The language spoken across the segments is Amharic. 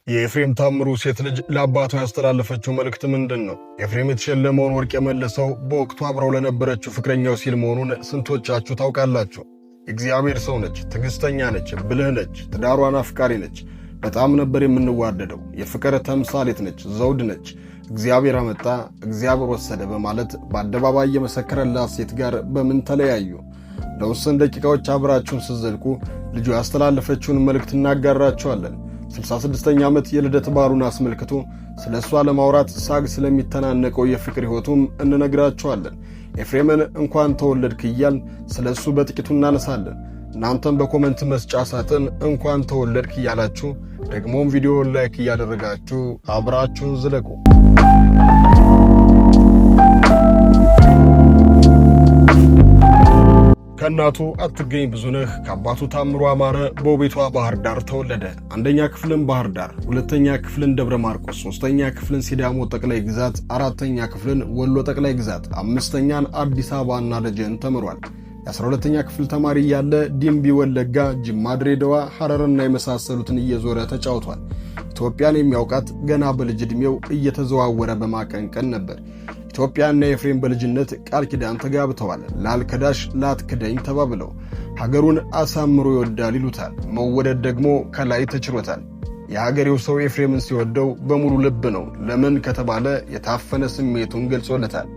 የኤፍሬም ታምሩ ሴት ልጅ ለአባቷ ያስተላለፈችው መልእክት ምንድነው? ኤፍሬም የተሸለመውን ወርቅ የመለሰው በወቅቱ አብረው ለነበረችው ፍቅረኛው ሲል መሆኑን ስንቶቻችሁ ታውቃላችሁ? እግዚአብሔር ሰው ነች፣ ትዕግስተኛ ነች፣ ብልህ ነች፣ ትዳሯን አፍቃሪ ነች። በጣም ነበር የምንዋደደው። የፍቅር ተምሳሌት ነች፣ ዘውድ ነች። እግዚአብሔር አመጣ፣ እግዚአብሔር ወሰደ በማለት በአደባባይ የመሰከረላት ሴት ጋር በምን ተለያዩ? ለውስን ደቂቃዎች አብራችሁን ስትዘልቁ ልጁ ያስተላለፈችውን መልእክት እናጋራችኋለን። 66ኛ ዓመት የልደት በዓሉን አስመልክቶ ስለ እሷ ለማውራት ሳግ ስለሚተናነቀው የፍቅር ሕይወቱም እንነግራችኋለን። ኤፍሬምን እንኳን ተወለድክ እያልን ስለ እሱ በጥቂቱ እናነሳለን። እናንተም በኮመንት መስጫ ሳጥን እንኳን ተወለድክ እያላችሁ ደግሞም ቪዲዮውን ላይክ እያደረጋችሁ አብራችሁን ዝለቁ። ከእናቱ አትገኝ ብዙነህ ከአባቱ ታምሩ አማረ በውቤቷ ባህር ዳር ተወለደ። አንደኛ ክፍልን ባህር ዳር፣ ሁለተኛ ክፍልን ደብረ ማርቆስ፣ ሶስተኛ ክፍልን ሲዳሞ ጠቅላይ ግዛት፣ አራተኛ ክፍልን ወሎ ጠቅላይ ግዛት፣ አምስተኛን አዲስ አበባና ደጀን ተምሯል። የ12ኛ ክፍል ተማሪ ያለ ዲምቢ ወለጋ፣ ጅማ፣ ድሬዳዋ፣ ሐረርና የመሳሰሉትን እየዞረ ተጫውቷል። ኢትዮጵያን የሚያውቃት ገና በልጅ ዕድሜው እየተዘዋወረ በማቀንቀን ነበር። ኢትዮጵያና ኤፍሬም በልጅነት ቃል ኪዳን ተጋብተዋል። ላልከዳሽ ላትክደኝ ተባብለው ሀገሩን አሳምሮ ይወዳል ይሉታል። መወደድ ደግሞ ከላይ ተችሮታል። የሀገሬው ሰው ኤፍሬምን ሲወደው በሙሉ ልብ ነው። ለምን ከተባለ የታፈነ ስሜቱን ገልጾለታል።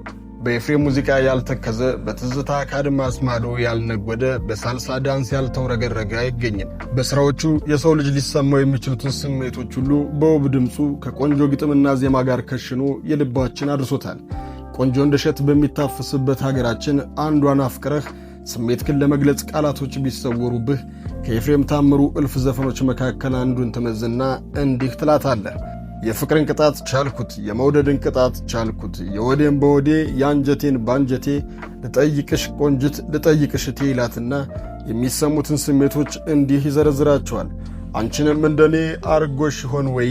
በኤፍሬም ሙዚቃ ያልተከዘ፣ በትዝታ ከአድማስ ማዶ ያልነጎደ፣ በሳልሳ ዳንስ ያልተውረገረገ አይገኝም። በሥራዎቹ የሰው ልጅ ሊሰማው የሚችሉትን ስሜቶች ሁሉ በውብ ድምፁ ከቆንጆ ግጥምና ዜማ ጋር ከሽኖ የልባችን አድርሶታል። ቆንጆ እንደሸት በሚታፈስበት ሀገራችን አንዷን አፍቅረህ ስሜትክን ለመግለጽ ቃላቶች ቢሰወሩብህ ከኤፍሬም ታምሩ እልፍ ዘፈኖች መካከል አንዱን ትመዝና እንዲህ ትላታለህ። የፍቅርን ቅጣት ቻልኩት፣ የመውደድን ቅጣት ቻልኩት፣ የወዴን በወዴ የአንጀቴን ባንጀቴ፣ ልጠይቅሽ ቆንጅት ልጠይቅሽ እቴ ይላትና የሚሰሙትን ስሜቶች እንዲህ ይዘረዝራቸዋል። አንቺንም እንደኔ አርጎሽ ይሆን ወይ?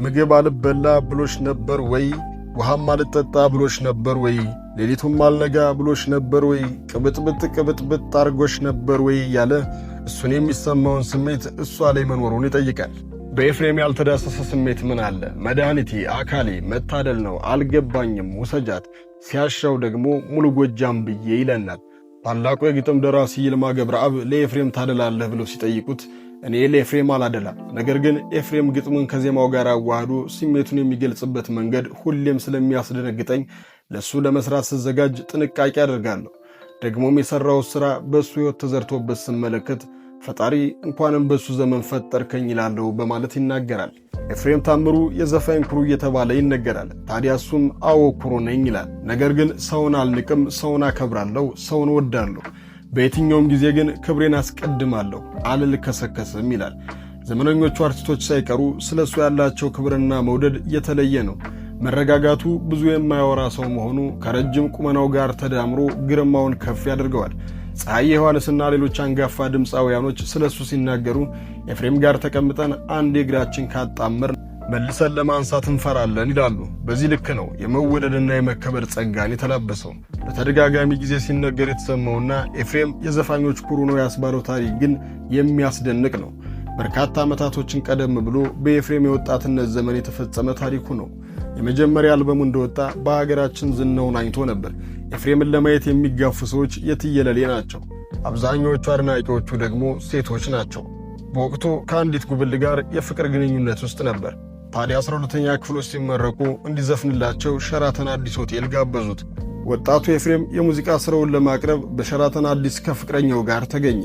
ምግብ አልበላ ብሎሽ ነበር ወይ? ውሃም አልጠጣ ብሎሽ ነበር ወይ? ሌሊቱም አልነጋ ብሎሽ ነበር ወይ? ቅብጥብጥ አርጎሽ ነበር ወይ? ያለ እሱን የሚሰማውን ስሜት እሷ ላይ መኖሩን ይጠይቃል። በኤፍሬም ያልተዳሰሰ ስሜት ምን አለ? መድኃኒቴ አካሌ መታደል ነው አልገባኝም ውሰጃት፣ ሲያሻው ደግሞ ሙሉ ጎጃም ብዬ ይለናል። ታላቁ የግጥም ደራሲ ይልማ ገብረአብ ለኤፍሬም ታደላለህ ብለው ሲጠይቁት እኔ ለኤፍሬም አላደላም፣ ነገር ግን ኤፍሬም ግጥሙን ከዜማው ጋር አዋህዶ ስሜቱን የሚገልጽበት መንገድ ሁሌም ስለሚያስደነግጠኝ ለሱ ለመስራት ስዘጋጅ ጥንቃቄ አደርጋለሁ። ደግሞም የሰራው ሥራ በሱ ሕይወት ተዘርቶበት ስመለከት ፈጣሪ እንኳንም በሱ ዘመን ፈጠርከኝ ይላለው በማለት ይናገራል። ኤፍሬም ታምሩ የዘፋኝ ኩሩ እየተባለ ይነገራል። ታዲያ እሱም አዎ ኩሩ ነኝ ይላል። ነገር ግን ሰውን አልንቅም፣ ሰውን አከብራለሁ፣ ሰውን ወዳለሁ፣ በየትኛውም ጊዜ ግን ክብሬን አስቀድማለሁ፣ አልልከሰከስም ይላል። ዘመነኞቹ አርቲስቶች ሳይቀሩ ስለሱ ያላቸው ክብርና መውደድ የተለየ ነው። መረጋጋቱ፣ ብዙ የማያወራ ሰው መሆኑ ከረጅም ቁመናው ጋር ተዳምሮ ግርማውን ከፍ ያደርገዋል። ፀሐይ ዮሐንስና ሌሎች አንጋፋ ድምፃውያኖች ስለሱ ሲናገሩ ኤፍሬም ጋር ተቀምጠን አንድ እግራችን ካጣመር መልሰን ለማንሳት እንፈራለን ይላሉ። በዚህ ልክ ነው የመወደድና የመከበር ጸጋን የተላበሰው። በተደጋጋሚ ጊዜ ሲነገር የተሰማውና ኤፍሬም የዘፋኞች ኩሩ ነው ያስባለው ታሪክ ግን የሚያስደንቅ ነው። በርካታ ዓመታቶችን ቀደም ብሎ በኤፍሬም የወጣትነት ዘመን የተፈጸመ ታሪኩ ነው። የመጀመሪያ አልበሙ እንደወጣ በሀገራችን ዝናውን አግኝቶ ነበር። ኤፍሬምን ለማየት የሚጋፉ ሰዎች የትየለሌ ናቸው። አብዛኞቹ አድናቂዎቹ ደግሞ ሴቶች ናቸው። በወቅቱ ከአንዲት ጉብል ጋር የፍቅር ግንኙነት ውስጥ ነበር። ታዲያ 12ኛ ክፍሎች ሲመረቁ እንዲዘፍንላቸው ሸራተን አዲስ ሆቴል ጋበዙት። ወጣቱ ኤፍሬም የሙዚቃ ሥራውን ለማቅረብ በሸራተን አዲስ ከፍቅረኛው ጋር ተገኘ።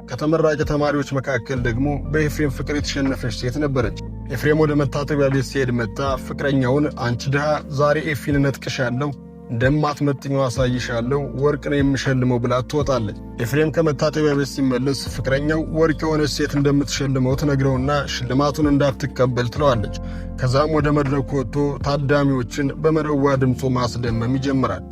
ከተመራቂ ተማሪዎች መካከል ደግሞ በኤፍሬም ፍቅር የተሸነፈች ሴት ነበረች። ኤፍሬም ወደ መታጠቢያ ቤት ሲሄድ መጣ ፍቅረኛውን አንቺ ድሃ ዛሬ ኤፊን ነጥቅሻለሁ፣ እንደማትመጥኘው አሳይሻለሁ፣ ወርቅ ነው የምሸልመው ብላ ትወጣለች። ኤፍሬም ከመታጠቢያ ቤት ሲመለስ ፍቅረኛው ወርቅ የሆነች ሴት እንደምትሸልመው ትነግረውና ሽልማቱን እንዳትቀበል ትለዋለች። ከዛም ወደ መድረኩ ወጥቶ ታዳሚዎችን በመረዋ ድምፁ ማስደመም ይጀምራል።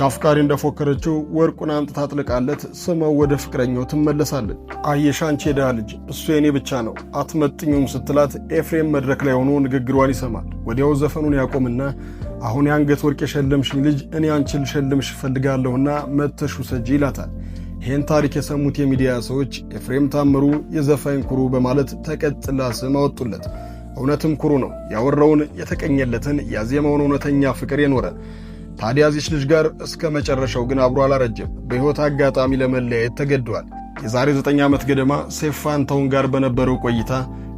አፍቃሪ እንደፎከረችው ወርቁን አምጥታ አጥልቃለት ስመው ወደ ፍቅረኛው ትመለሳለች። አየሽ አንቺ የድሃ ልጅ እሱ የኔ ብቻ ነው አትመጥኙም ስትላት ኤፍሬም መድረክ ላይ ሆኖ ንግግሯን ይሰማል። ወዲያው ዘፈኑን ያቆምና አሁን የአንገት ወርቅ የሸለምሽኝ ልጅ እኔ አንቺን ልሸልምሽ እፈልጋለሁና መጥተሽ ውሰጂ ይላታል። ይህን ታሪክ የሰሙት የሚዲያ ሰዎች ኤፍሬም ታምሩ የዘፋኝ ኩሩ በማለት ተቀጥላ ስም አወጡለት። እውነትም ኩሩ ነው። ያወራውን የተቀኘለትን ያዜመውን እውነተኛ ፍቅር የኖረ ታዲያ እዚች ልጅ ጋር እስከ መጨረሻው ግን አብሮ አላረጀም። በሕይወት አጋጣሚ ለመለያየት ተገደዋል። የዛሬ 9 ዓመት ገደማ ሰይፉ ፋንታሁን ጋር በነበረው ቆይታ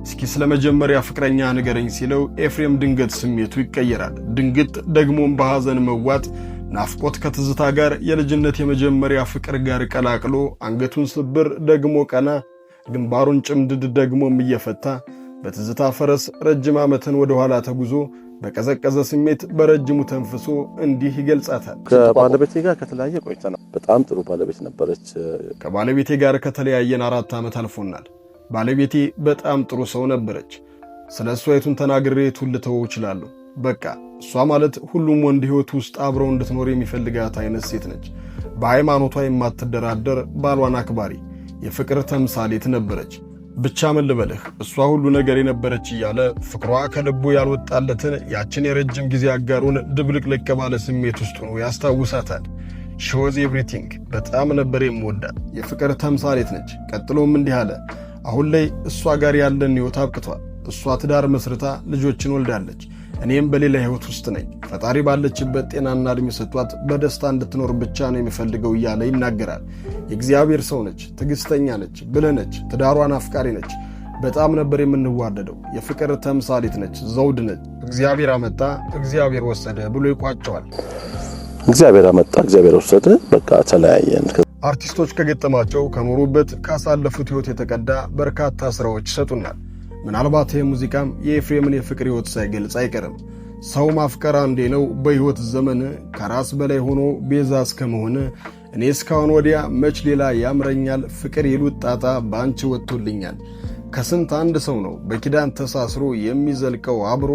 እስኪ ስለ መጀመሪያ ፍቅረኛ ንገረኝ ሲለው ኤፍሬም ድንገት ስሜቱ ይቀየራል። ድንግጥ ደግሞም በሐዘን መዋጥ ናፍቆት ከትዝታ ጋር የልጅነት የመጀመሪያ ፍቅር ጋር ቀላቅሎ አንገቱን ስብር ደግሞ ቀና ግንባሩን ጭምድድ ደግሞም እየፈታ በትዝታ ፈረስ ረጅም ዓመትን ወደ ኋላ ተጉዞ በቀዘቀዘ ስሜት በረጅሙ ተንፍሶ እንዲህ ይገልጻታል። ከባለቤቴ ጋር ከተለያየ ቆይተናል። በጣም ጥሩ ባለቤት ነበረች። ከባለቤቴ ጋር ከተለያየን 4 ዓመት አልፎናል። ባለቤቴ በጣም ጥሩ ሰው ነበረች። ስለሷ የቱን ተናግሬ የቱን ልተወው እችላለሁ? በቃ እሷ ማለት ሁሉም ወንድ ሕይወት ውስጥ አብረው እንድትኖር የሚፈልጋት አይነት ሴት ነች። በሃይማኖቷ የማትደራደር፣ ባሏን አክባሪ፣ የፍቅር ተምሳሌት ነበረች። ብቻ ምን ልበልህ፣ እሷ ሁሉ ነገር የነበረች እያለ ፍቅሯ ከልቡ ያልወጣለትን ያችን የረጅም ጊዜ አጋሩን ድብልቅልቅ ባለ ስሜት ውስጥ ሆኖ ያስታውሳታል። ሺ ዋዝ ኤቭሪቲንግ። በጣም ነበር የምወዳት። የፍቅር ተምሳሌት ነች። ቀጥሎም እንዲህ አለ። አሁን ላይ እሷ ጋር ያለን ሕይወት አብቅቷል። እሷ ትዳር መስርታ ልጆችን ወልዳለች። እኔም በሌላ ሕይወት ውስጥ ነኝ። ፈጣሪ ባለችበት ጤናና ዕድሜ ሰጥቷት በደስታ እንድትኖር ብቻ ነው የሚፈልገው እያለ ይናገራል። የእግዚአብሔር ሰው ነች፣ ትዕግሥተኛ ነች፣ ብልህ ነች፣ ትዳሯን አፍቃሪ ነች። በጣም ነበር የምንዋደደው። የፍቅር ተምሳሌት ነች፣ ዘውድ ነች። እግዚአብሔር አመጣ፣ እግዚአብሔር ወሰደ ብሎ ይቋጨዋል። እግዚአብሔር አመጣ፣ እግዚአብሔር ወሰደ፣ በቃ ተለያየን። አርቲስቶች ከገጠማቸው ከኖሩበት ካሳለፉት ሕይወት የተቀዳ በርካታ ሥራዎች ይሰጡናል። ምናልባት የሙዚቃም የኤፍሬምን የፍቅር ሕይወት ሳይገልጽ አይቀርም። ሰው ማፍቀር አንዴ ነው በሕይወት ዘመን፣ ከራስ በላይ ሆኖ ቤዛ እስከ መሆን፣ እኔ እስካሁን ወዲያ መች ሌላ ያምረኛል፣ ፍቅር ይሉት ጣጣ በአንቺ ወጥቶልኛል። ከስንት አንድ ሰው ነው በኪዳን ተሳስሮ የሚዘልቀው አብሮ፣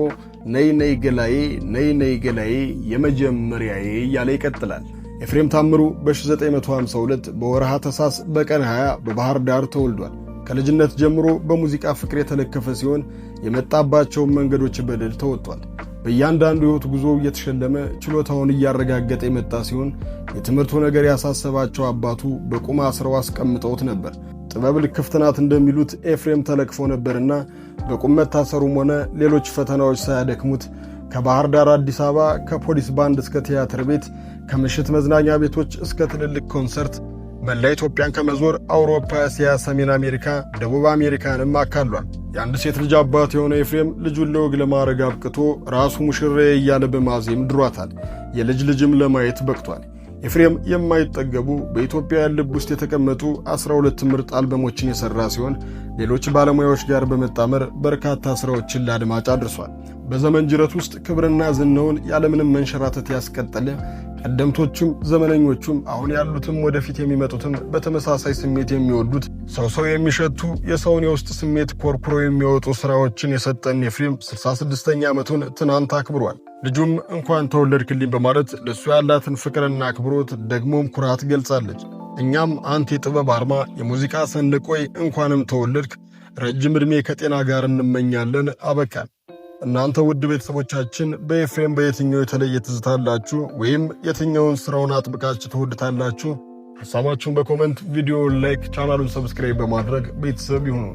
ነይ ነይ ገላዬ፣ ነይ ነይ ገላዬ የመጀመሪያዬ እያለ ይቀጥላል። ኤፍሬም ታምሩ በ1952 በወርሃ ታኅሳስ በቀን 20 በባህር ዳር ተወልዷል። ከልጅነት ጀምሮ በሙዚቃ ፍቅር የተለከፈ ሲሆን የመጣባቸውን መንገዶች በድል ተወጥቷል። በእያንዳንዱ ሕይወት ጉዞ እየተሸለመ ችሎታውን እያረጋገጠ የመጣ ሲሆን የትምህርቱ ነገር ያሳሰባቸው አባቱ በቁም አስረው አስቀምጠውት ነበር። ጥበብ ልክፍት ናት እንደሚሉት ኤፍሬም ተለክፎ ነበርና በቁም መታሰሩም ሆነ ሌሎች ፈተናዎች ሳያደክሙት ከባህር ዳር አዲስ አበባ፣ ከፖሊስ ባንድ እስከ ቲያትር ቤት፣ ከምሽት መዝናኛ ቤቶች እስከ ትልልቅ ኮንሰርት መላ ኢትዮጵያን ከመዞር አውሮፓ፣ እስያ፣ ሰሜን አሜሪካ፣ ደቡብ አሜሪካንም አካሏል። የአንድ ሴት ልጅ አባት የሆነ ኤፍሬም ልጁን ለወግ ለማዕረግ አብቅቶ ራሱ ሙሽራዬ እያለ በማዜም ድሯታል። የልጅ ልጅም ለማየት በቅቷል። ኤፍሬም የማይጠገቡ በኢትዮጵያ ልብ ውስጥ የተቀመጡ 12 ምርጥ አልበሞችን የሠራ ሲሆን ሌሎች ባለሙያዎች ጋር በመጣመር በርካታ ሥራዎችን ለአድማጭ አድርሷል። በዘመን ጅረት ውስጥ ክብርና ዝናውን ያለምንም መንሸራተት ያስቀጠለ፣ ቀደምቶቹም ዘመነኞቹም አሁን ያሉትም ወደፊት የሚመጡትም በተመሳሳይ ስሜት የሚወዱት ሰው የሚሸቱ የሰውን የውስጥ ስሜት ኮርኩሮ የሚወጡ ሥራዎችን የሰጠን ኤፍሬም 66ኛ ዓመቱን ትናንት አክብሯል። ልጁም እንኳን ተወለድክልኝ በማለት ለሱ ያላትን ፍቅርና አክብሮት ደግሞም ኩራት ገልጻለች። እኛም አንተ የጥበብ አርማ፣ የሙዚቃ ሰንቆይ እንኳንም ተወለድክ፣ ረጅም ዕድሜ ከጤና ጋር እንመኛለን። አበቃን። እናንተ ውድ ቤተሰቦቻችን በኤፍሬም በየትኛው የተለየ ትዝታላችሁ ወይም የትኛውን ሥራውን አጥብቃችሁ ትወድታላችሁ? ሐሳባችሁን በኮመንት ቪዲዮውን ላይክ፣ ቻናሉን ሰብስክራይብ በማድረግ ቤተሰብ ይሁኑ።